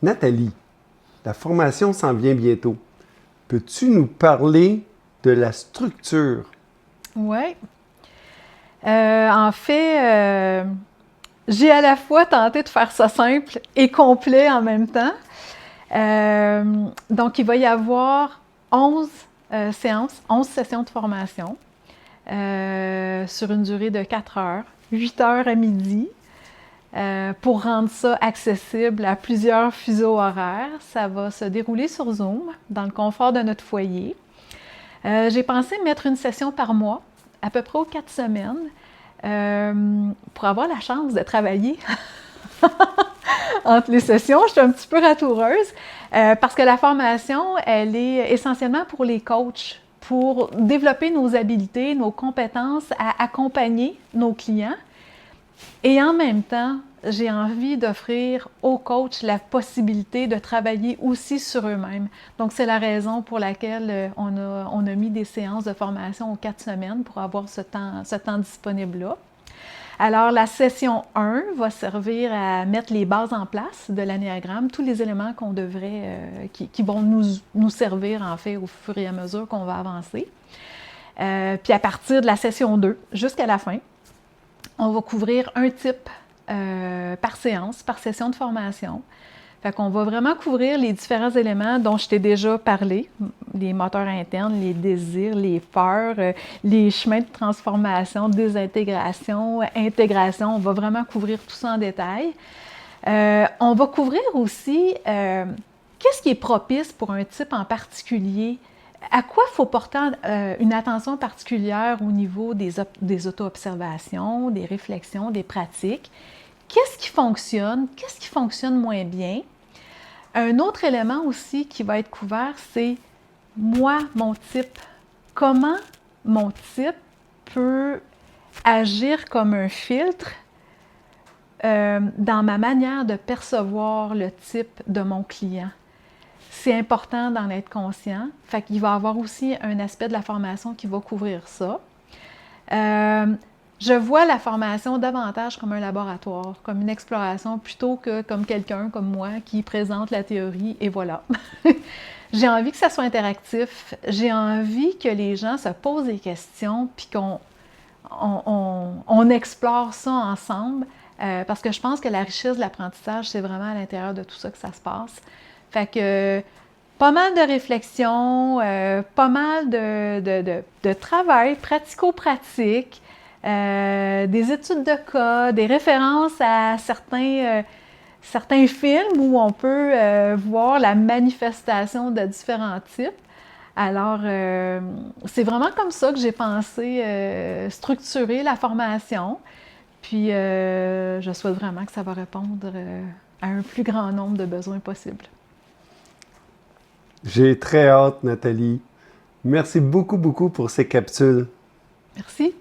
Nathalie, la formation s'en vient bientôt. Peux-tu nous parler de la structure? Oui. En fait, j'ai à la fois tenté de faire ça simple et complet en même temps. Donc, il va y avoir 11 séances, 11 sessions de formation sur une durée de 4 heures, 8 heures à midi. Pour rendre ça accessible à plusieurs fuseaux horaires, ça va se dérouler sur Zoom, dans le confort de notre foyer. J'ai pensé mettre une session par mois, à peu près aux 4 semaines, pour avoir la chance de travailler entre les sessions. Je suis un petit peu ratoureuse, parce que la formation, elle est essentiellement pour les coachs, pour développer nos habiletés, nos compétences à accompagner nos clients. Et en même temps, j'ai envie d'offrir aux coachs la possibilité de travailler aussi sur eux-mêmes. Donc, c'est la raison pour laquelle on a mis des séances de formation aux 4 semaines pour avoir ce temps disponible-là. Alors, la session 1 va servir à mettre les bases en place de l'anéagramme, tous les éléments qu'on devrait, qui vont nous servir, en fait, au fur et à mesure qu'on va avancer. Puis à partir de la session 2 jusqu'à la fin, on va couvrir un type par séance, par session de formation. Fait qu'on va vraiment couvrir les différents éléments dont je t'ai déjà parlé, les moteurs internes, les désirs, les peurs, les chemins de transformation, désintégration, intégration. On va vraiment couvrir tout ça en détail. On va couvrir aussi qu'est-ce qui est propice pour un type en particulier. À quoi il faut porter une attention particulière au niveau des auto-observations, des réflexions, des pratiques? Qu'est-ce qui fonctionne moins bien? Un autre élément aussi qui va être couvert, c'est moi, mon type. Comment mon type peut agir comme un filtre dans ma manière de percevoir le type de mon client? C'est important d'en être conscient. Fait qu'il va y avoir aussi un aspect de la formation qui va couvrir ça. Je vois la formation davantage comme un laboratoire, comme une exploration, plutôt que comme quelqu'un comme moi qui présente la théorie et voilà. J'ai envie que ça soit interactif. J'ai envie que les gens se posent des questions puis qu'on explore ça ensemble parce que je pense que la richesse de l'apprentissage, c'est vraiment à l'intérieur de tout ça que ça se passe. Fait que pas mal de réflexion, pas mal de travail pratico-pratique, des études de cas, des références à certains films où on peut voir la manifestation de différents types. Alors, c'est vraiment comme ça que j'ai pensé structurer la formation. Puis, je souhaite vraiment que ça va répondre à un plus grand nombre de besoins possibles. J'ai très hâte, Nathalie. Merci beaucoup, beaucoup pour ces capsules. Merci.